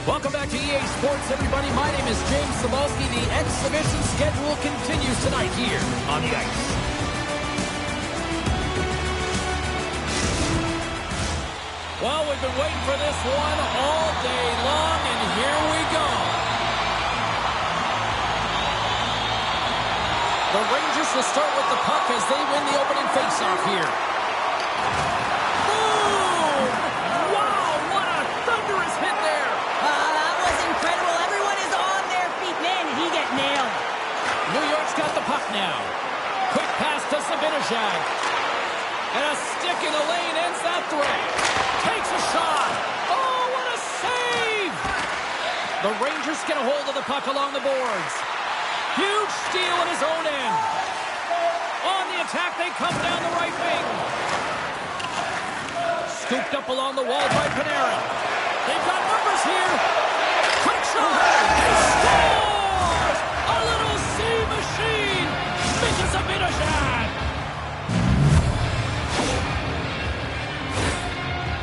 Welcome back to EA Sports, everybody. My name is James Cebulski. The exhibition schedule continues tonight here on the ice. Well, we've been waiting for this one all day long, and here we go. The Rangers will start with the puck as they win the opening faceoff here. Boom! Wow, what a thunderous hit there. That was incredible. Everyone is on their feet. Man, did he get nailed. New York's got the puck now. Quick pass to Zibanejad. And a stick in the lane ends that threat. Takes a shot. Oh, what a save! The Rangers get a hold of the puck along the boards. Huge steal at his own end. On the attack, they come down the right wing. Scooped up along the wall by Panarin. They've got numbers here. Quick shot. He scores! A little C-machine. Misses Zibanejad.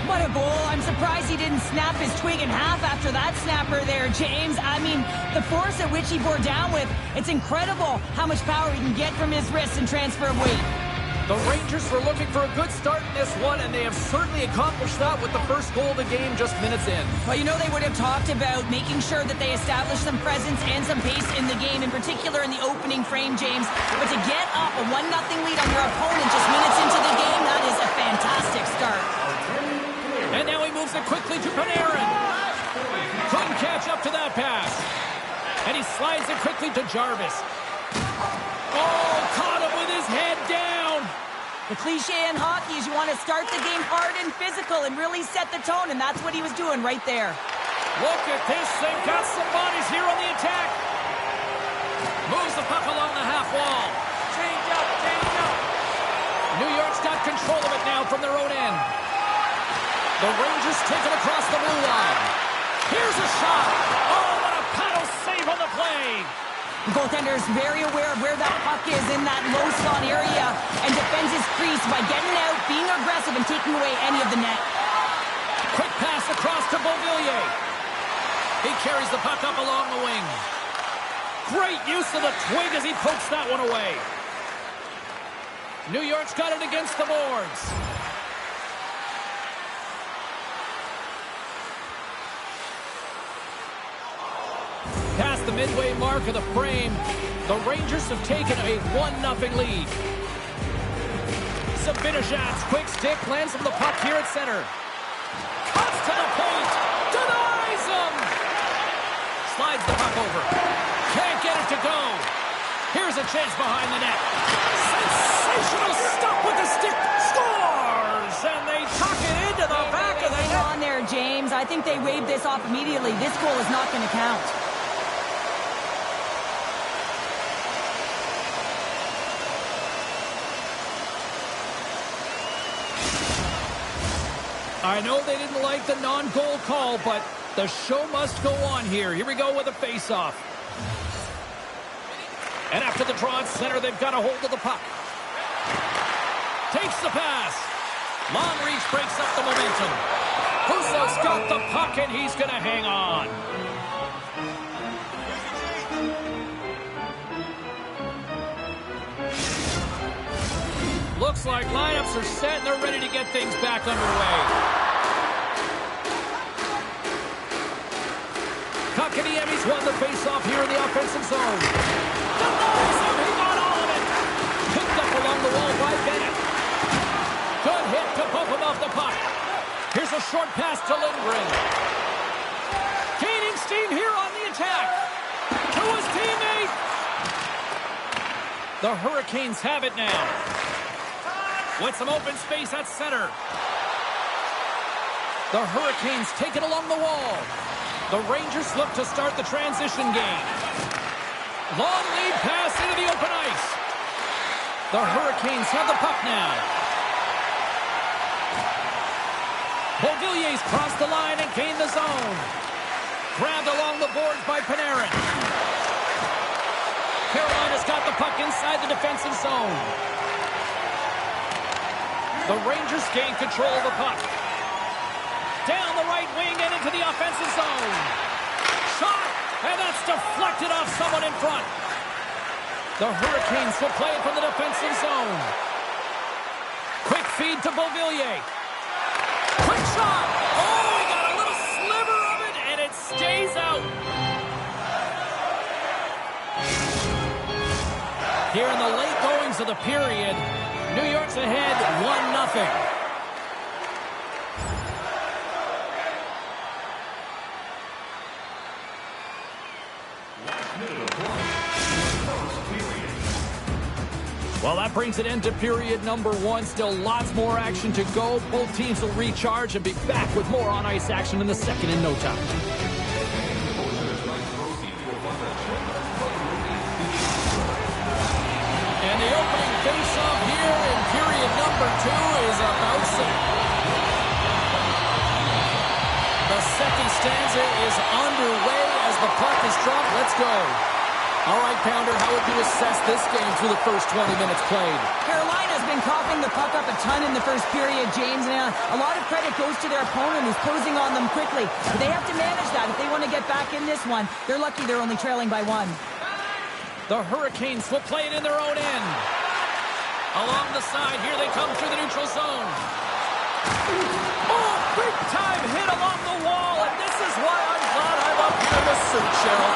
What a goal. I'm surprised he didn't snap his twig in half after that snapper there, James. I mean, the force at which he bore down with, it's incredible how much power he can get from his wrists and transfer of weight. The Rangers were looking for a good start in this one, and they have certainly accomplished that with the first goal of the game just minutes in. Well, you know, they would have talked about making sure that they establish some presence and some pace in the game, in particular in the opening frame, James. But to get up a 1-0 lead on your opponent just minutes into the game, that is a fantastic start. And now he moves it quickly to Panarin. Couldn't catch up to that pass. And he slides it quickly to Jarvis. Oh, caught him with his head down. The cliche in hockey is you want to start the game hard and physical and really set the tone, and that's what he was doing right there. Look at this. They've got some bodies here on the attack. Moves the puck along the half wall. Change up, change up. New York's got control of it now from their own end. The Rangers take it across the blue line. Here's a shot. Oh, what a paddle save on the play. The goaltender is very aware of where that puck is in that low slot area and defends his crease by getting out, being aggressive, and taking away any of the net. Quick pass across to Beauvillier. He carries the puck up along the wing. Great use of the twig as he pokes that one away. New York's got it against the boards. Past the midway mark of the frame, the Rangers have taken a 1-0 lead. Zibanejad's quick stick lands on the puck here at center. Cuts to the paint, denies him! Slides the puck over. Can't get it to go. Here's a chance behind the net. Sensational stop with the stick. Scores! And they tuck it into the back of the net. Hang on there, James. I think they waved this off immediately. This goal is not going to count. I know they didn't like the non-goal call, but the show must go on here. Here we go with a face-off. And after the draw at center, they've got a hold of the puck. Takes the pass. Long reach breaks up the momentum. Husso's got the puck, and he's going to hang on. Looks like lineups are set, and they're ready to get things back underway. Kotkaniemi's won the faceoff here in the offensive zone. Denies him, he got all of it. Picked up along the wall by Bennett. Good hit to bump him off the puck. Here's a short pass to Lindgren. Gaining steam here on the attack. To his teammate. The Hurricanes have it now. With some open space at center. The Hurricanes take it along the wall. The Rangers look to start the transition game. Long lead pass into the open ice. The Hurricanes have the puck now. Beauvillier's crossed the line and gained the zone. Grabbed along the boards by Panarin. Carolina's got the puck inside the defensive zone. The Rangers gain control of the puck. Down the right wing and into the offensive zone. And that's deflected off someone in front. The Hurricanes will play it from the defensive zone. Quick feed to Beauvillier. Quick shot. Oh, he got a little sliver of it, and it stays out. Here in the late goings of the period, New York's ahead 1-0. Well, that brings an end to period number 1. Still lots more action to go. Both teams will recharge and be back with more on-ice action in the second in no time. And the opening face-off here in period number 2 is about set. The second stanza is underway as the puck is dropped. Let's go. All right, Pounder, how would you assess this game through the first 20 minutes played? Carolina's been coughing the puck up a ton in the first period, James. And a lot of credit goes to their opponent who's closing on them quickly. But they have to manage that if they want to get back in this one. They're lucky they're only trailing by 1. The Hurricanes will play it in their own end. Along the side, here they come through the neutral zone. Oh, big-time hit along the wall, and this is why I'm glad I'm up here in the suit, Cheryl.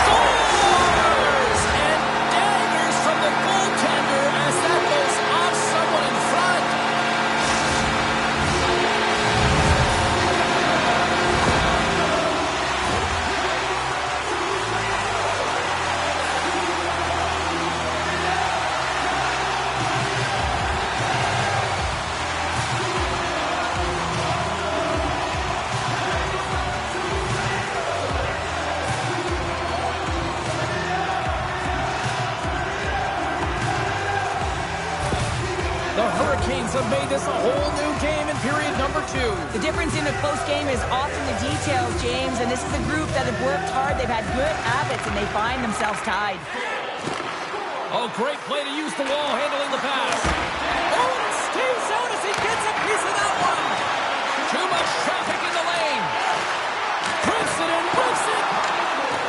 Scores! And daggers from the goaltender as that goes off someone in front. Have made this a whole new game in period number 2. The difference in a close game is often the details, James, and this is a group that have worked hard. They've had good habits, and they find themselves tied. Oh, great play to use the wall, handling the pass. Oh, and it stays out as he gets a piece of that one. Too much traffic in the lane. Puts it and puts it.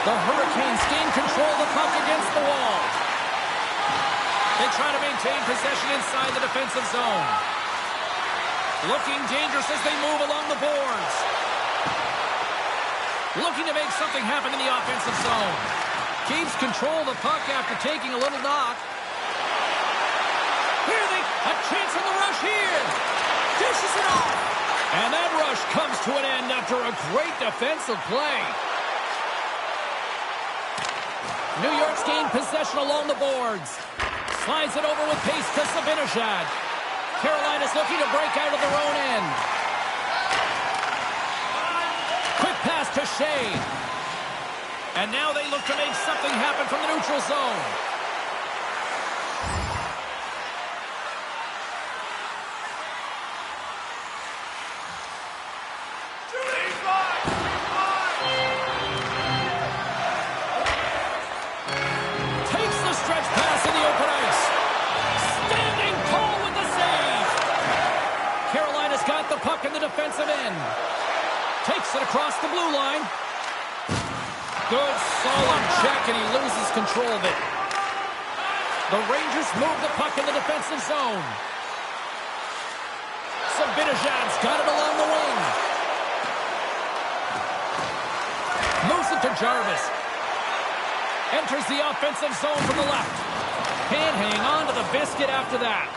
The Hurricanes gain control of the puck against the wall. They try to maintain possession inside the defensive zone. Looking dangerous as they move along the boards. Looking to make something happen in the offensive zone. Keeps control of the puck after taking a little knock. A chance on the rush here. Dishes it off. And that rush comes to an end after a great defensive play. New York's gained possession along the boards. Slides it over with pace to Zibanejad. Carolina's looking to break out of their own end. Quick pass to Shea. And now they look to make something happen from the neutral zone. Takes the stretch pass in the open ice. Standing tall with the save. Carolina's got the puck in the defensive end. Takes it across the blue line. Good, solid check, and he loses control of it. The Rangers move the puck in the defensive zone. Zibanejad's got it along the wing. Moves it to Jarvis. Enters the offensive zone from the left. Can't hang on to the biscuit after that.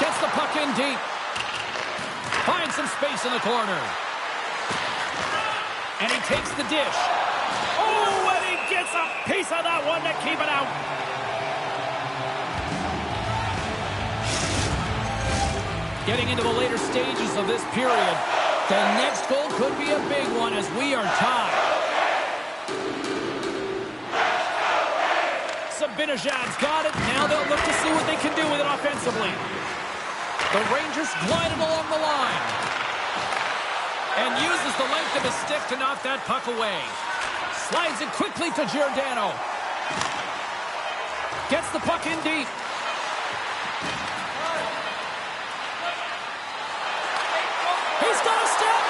Gets the puck in deep. Finds some space in the corner. And he takes the dish. Oh, and he gets a piece of that one to keep it out. Getting into the later stages of this period, the next goal could be a big one as we are tied. Zibanejad's got it. Now they'll look to see what they can do with it offensively. The Rangers glide it along the line. And uses the length of his stick to knock that puck away. Slides it quickly to Giordano. Gets the puck in deep. He's got a step.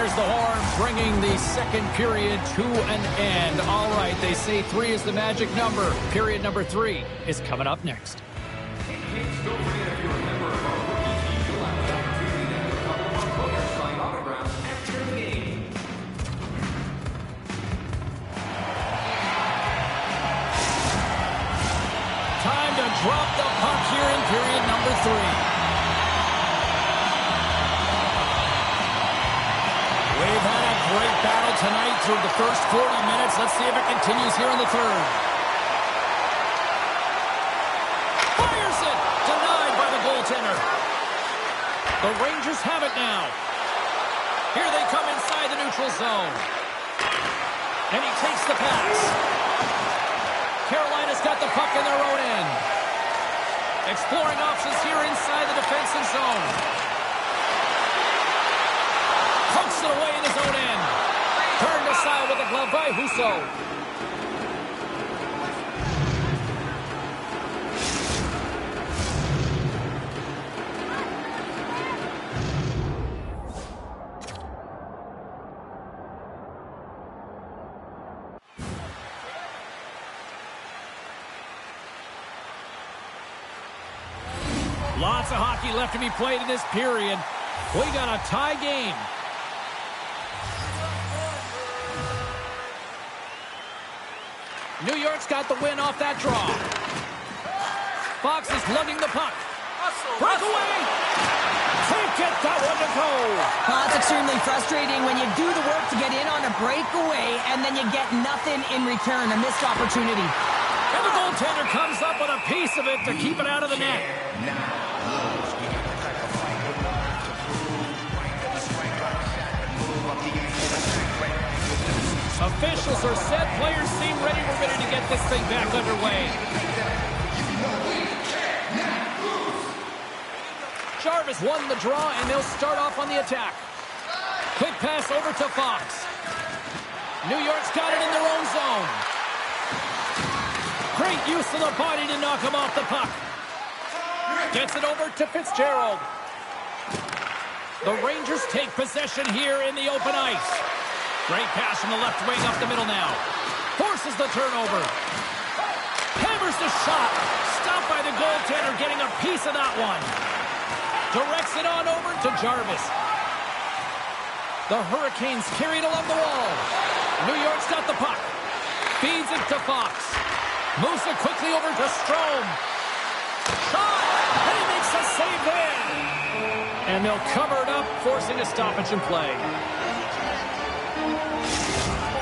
there's the horn, bringing the second period to an end. All right, they say 3 is the magic number. Period number 3 is coming up next. Time to drop the puck here in period number 3. We've had a great battle tonight through the first 40 minutes. Let's see if it continues here in the third. Fires it! Denied by the goaltender. The Rangers have it now. Here they come inside the neutral zone. And he takes the pass. Carolina's got the puck in their own end. Exploring options here inside the defensive zone. Pokes it away in his own end. Turned aside with a glove by Husso. Lots of hockey left to be played in this period. We got a tie game. New York's got the win off that draw. Fox is lugging the puck. Breakaway! Take it, that one to go. Well, it's extremely frustrating when you do the work to get in on a breakaway and then you get nothing in return, a missed opportunity. And the goaltender comes up with a piece of it to keep it out of the net. Officials are set. Players seem ready. We're ready to get this thing back underway. Jarvis won the draw, and they'll start off on the attack. Quick pass over to Fox. New York's got it in their own zone. Great use of the body to knock him off the puck. Gets it over to Fitzgerald. The Rangers take possession here in the open ice. Great pass from the left wing up the middle now. Forces the turnover. Hammers the shot. Stopped by the goaltender, getting a piece of that one. Directs it on over to Jarvis. The Hurricanes carried along the wall. New York's got the puck. Feeds it to Fox. Moves it quickly over to Strome. Shot! And he makes a save there. And they'll cover it up, forcing a stoppage in play.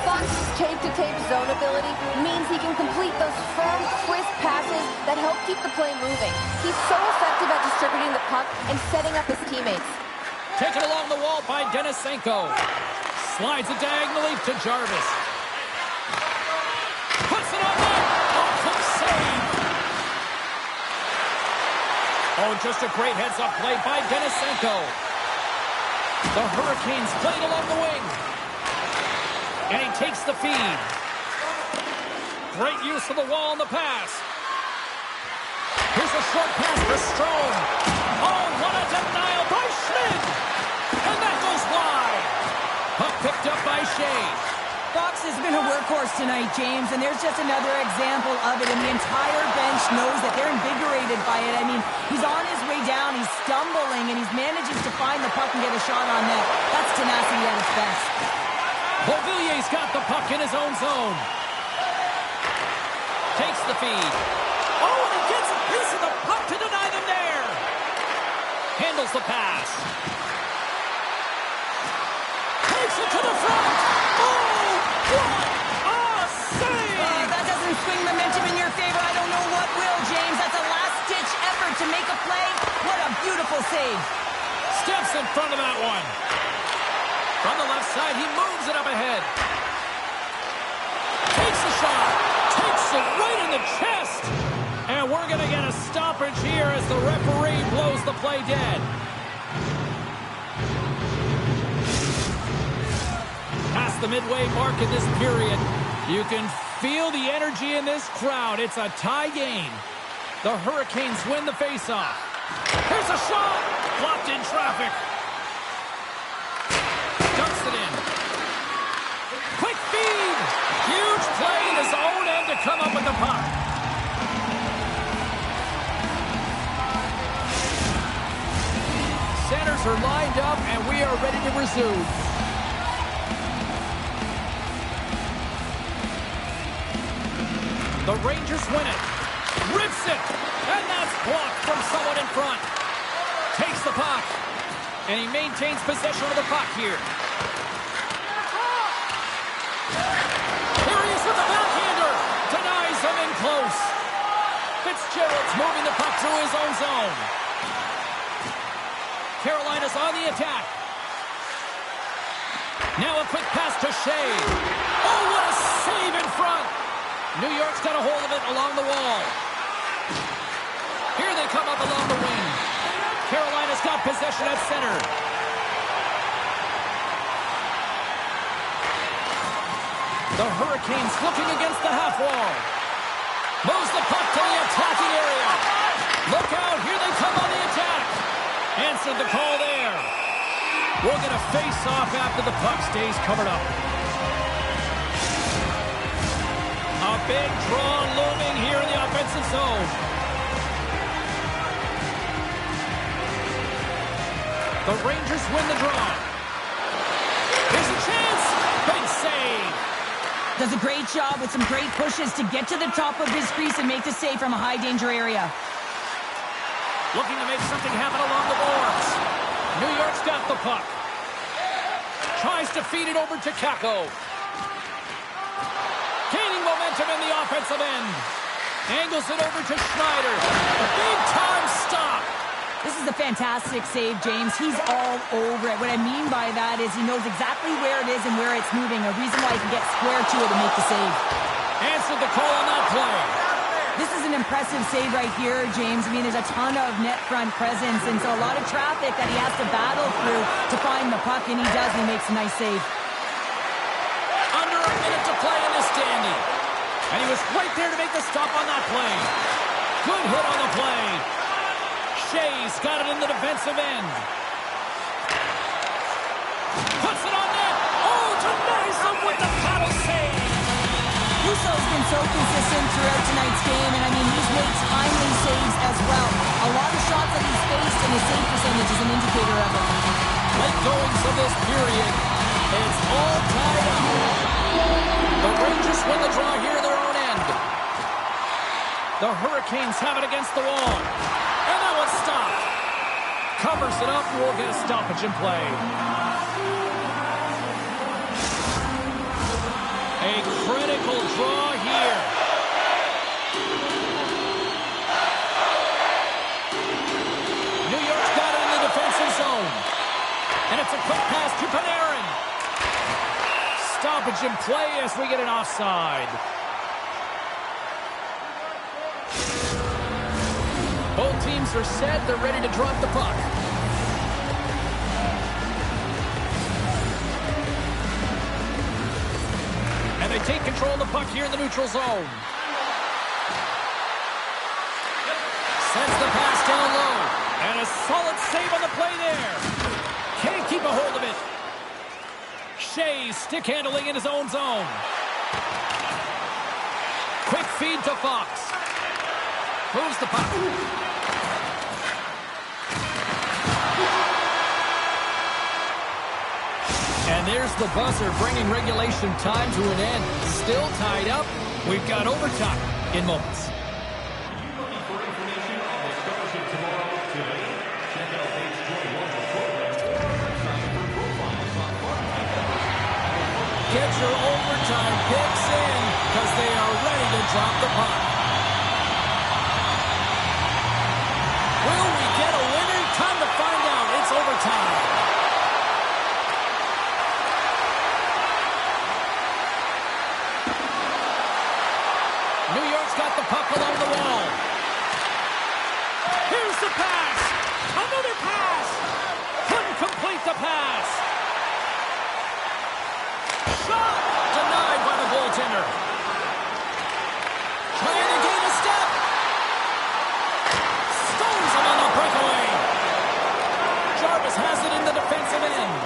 Fox's tape-to-tape zone ability means he can complete those firm, crisp passes that help keep the play moving. He's so effective at distributing the puck and setting up his teammates. Taken along the wall by Denisenko. Slides it diagonally to Jarvis. Puts it on net. Oh, quick save. Oh, just a great heads-up play by Denisenko. The Hurricanes played along the wing. And he takes the feed. Great use of the wall on the pass. Here's a short pass for Strome. Oh, what a denial by Schmidt. And that goes wide. Puck picked up by Shea. Fox has been a workhorse tonight, James, and there's just another example of it, and the entire bench knows that they're invigorated by it. I mean, he's on his way down, he's stumbling, and he's managing to find the puck and get a shot on net. That's tenacity at its best. Beauvillier's got the puck in his own zone. Takes the feed. Oh, and he gets a piece of the puck to deny them there. Handles the pass. Takes it to the front. Oh, what a save! That doesn't swing momentum in your favor. I don't know what will, James. That's a last-ditch effort to make a play. What a beautiful save. Steps in front of that one. From the left side, he moves it up ahead. Takes the shot. Takes it right in the chest. And we're going to get a stoppage here as the referee blows the play dead. Past the midway mark in this period, you can feel the energy in this crowd. It's a tie game. The Hurricanes win the faceoff. Here's a shot. Blocked in traffic. Dumps it speed. Huge play in his own end to come up with the puck. Centers are lined up, and we are ready to resume. The Rangers win it. Rips it. And that's blocked from someone in front. Takes the puck. And he maintains possession of the puck here. Here he is with the backhander. Denies him in close. Fitzgerald's moving the puck through his own zone. Carolina's on the attack. Now a quick pass to Shea. Oh, what a save in front. New York's got a hold of it along the wall. Here they come up along the wing. Carolina's got possession at center. The Hurricanes looking against the half wall. Moves the puck to the attacking area. Look out, here they come on the attack. Answered the call there. We'll get a face-off after the puck stays covered up. A big draw looming here in the offensive zone. The Rangers win the draw. Here's a chance. Big save. Does a great job with some great pushes to get to the top of his crease and make the save from a high-danger area. Looking to make something happen along the boards. New York's got the puck. Tries to feed it over to Kakko. Gaining momentum in the offensive end. Angles it over to Schneider. A big-time stop. This is a fantastic save, James. He's all over it. What I mean by that is he knows exactly where it is and where it's moving. A reason why he can get square to it and make the save. Answered the call on that play. This is an impressive save right here, James. I mean, there's a ton of net front presence, and so a lot of traffic that he has to battle through to find the puck, and he does, and he makes a nice save. Under a minute to play in this dandy. And he was right there to make the stop on that play. Good hit on the play. Shea's got it in the defensive end. Puts it on net. Oh, denies him with the paddle save. Russo's been so consistent throughout tonight's game, and I mean, he's made timely saves as well. A lot of shots that he's faced, and his save percentage is an indicator of it. Late goings of this period. It's all tied up. The Rangers win the draw here in their own end. The Hurricanes have it against the wall. And that one's stopped. Covers it up, and we'll get a stoppage in play. A critical draw here. New York's got it in the defensive zone. And it's a quick pass to Panarin. Stoppage in play as we get an offside. Both teams are set. They're ready to drop the puck. And they take control of the puck here in the neutral zone. Sends the pass down low. And a solid save on the play there. Can't keep a hold of it. Shea stick handling in his own zone. Quick feed to Fox. Moves the puck. And there's the buzzer, bringing regulation time to an end. Still tied up. We've got overtime in moments. Get your overtime picks in, because they are ready to drop the puck. Will we get a winner? Time to find out. It's overtime. New York's got the puck along the wall. Here's the pass. Another pass. Couldn't complete the pass. Shot. Denied by the goaltender. Trying to gain a step. Stones him on the breakaway. Jarvis has it in the defensive end.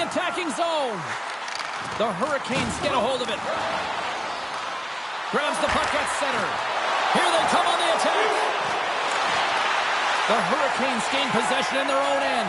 attacking zone. The Hurricanes get a hold of it. Grabs the puck at center. Here they come on the attack. The Hurricanes gain possession in their own end.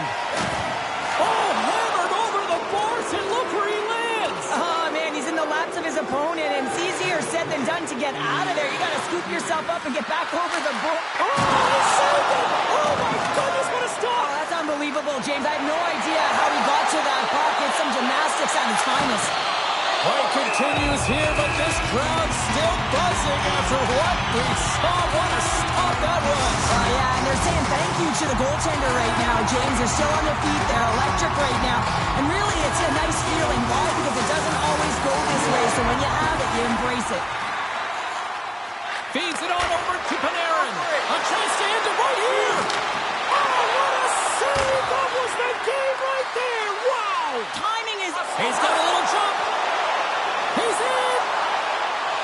Oh, hammered over the boards, and look where he lands. Oh, man, he's in the laps of his opponent, and it's easier said than done to get out of there. You got to scoop yourself up and get back over the board. Oh, he saved it. Oh, my goodness, what a stop. Oh, that's unbelievable, James. I have no idea how he got to that puck. It's some gymnastics at its finest. Play continues here, but this crowd still buzzing after what we saw. What a stop that was. Yeah, and they're saying thank you to the goaltender right now, James. They're still on their feet. They're electric right now. And really, it's a nice feeling. Why? Because it doesn't always go this way. So when you have it, you embrace it. Feeds it on over to Panarin. A chance to end it right here. Oh, what a save. That was the game right there. Wow. Timing is... He's got a little jump. He's in!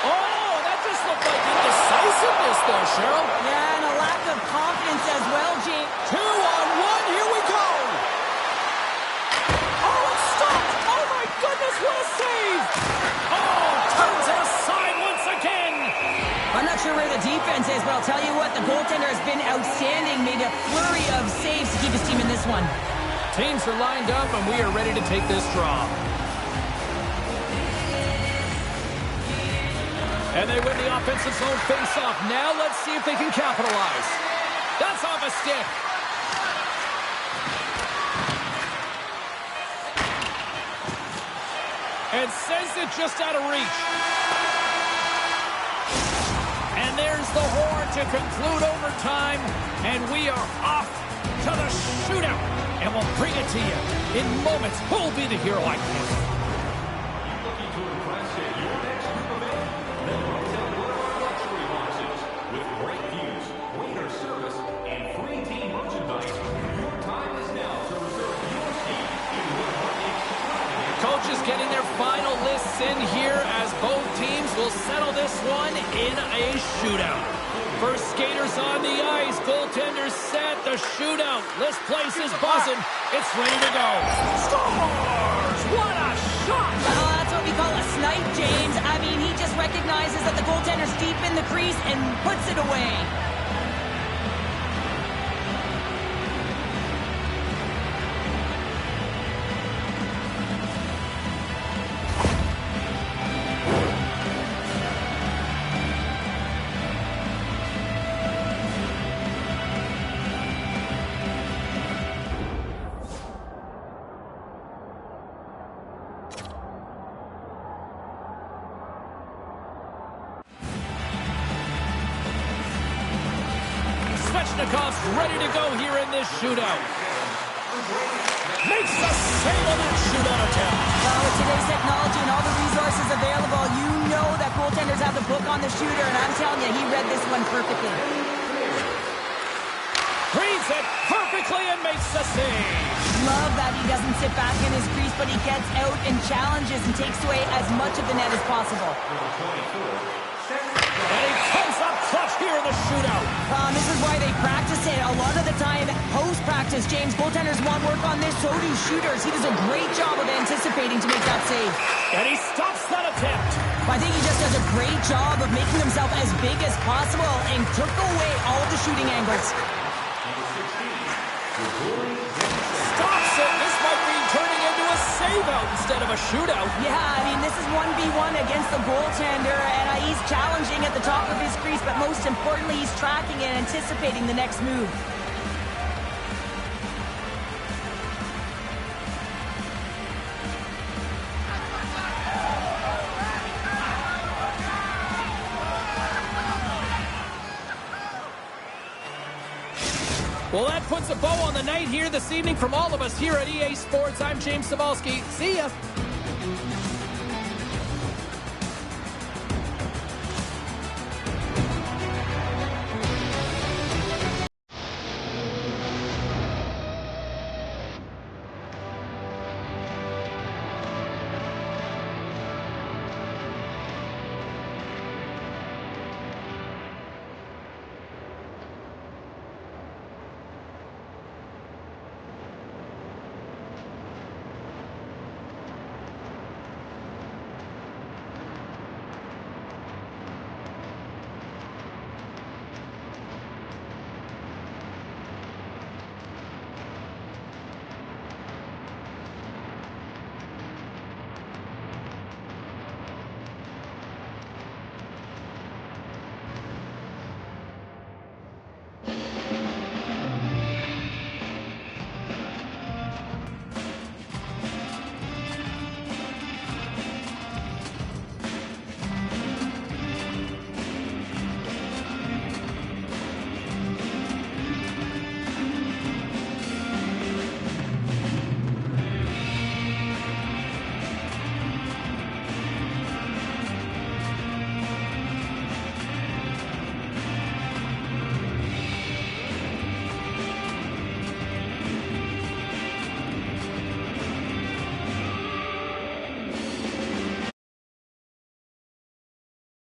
Oh, that just looked like indecisiveness there, Cheryl. Yeah, and a lack of confidence as well, James. 2-on-1, here we go! Oh, it stopped! Oh, my goodness, what a save! Oh, turns it aside once again! I'm not sure where the defense is, but I'll tell you what, the goaltender has been outstanding. Made a flurry of saves to keep his team in this one. Teams are lined up, and we are ready to take this draw. And they win the offensive zone face-off. Now let's see if they can capitalize. That's off a stick. And sends it just out of reach. And there's the horn to conclude overtime. And we are off to the shootout. And we'll bring it to you in moments. Who'll be the hero? I can't. Coaches getting their final lists in here as both teams will settle this one in a shootout. First skaters on the ice, goaltenders set, the shootout. This place is buzzing. It's ready to go. Scores! What a shot! Oh, that's what we call a snipe, James. I mean, he just recognizes that the goaltender's deep in the crease and puts it away. Svechnikov's ready to go here in this shootout. Makes the save on that shootout attempt. Well, with today's technology and all the resources available, you know that goaltenders have the book on the shooter, and I'm telling you, he read this one perfectly. Reads it perfectly and makes the save. Love that he doesn't sit back in his crease, but he gets out and challenges and takes away as much of the net as possible. And he comes up clutch here in the shootout. This is why they practice it. A lot of the time, post-practice, James, goaltenders want work on this, so do shooters. He does a great job of anticipating to make that save. And he stops that attempt. I think he just does a great job of making himself as big as possible and took away all of the shooting angles. Stops it. This might be turning into a save-out instead of a shootout. Yeah, I mean, this is 1v1 against the goaltender, and he's challenging at the top of his crease, but most importantly, he's tracking and anticipating the next move. Well, that puts a bow on the night here this evening. From all of us here at EA Sports, I'm James Cebulski. See ya.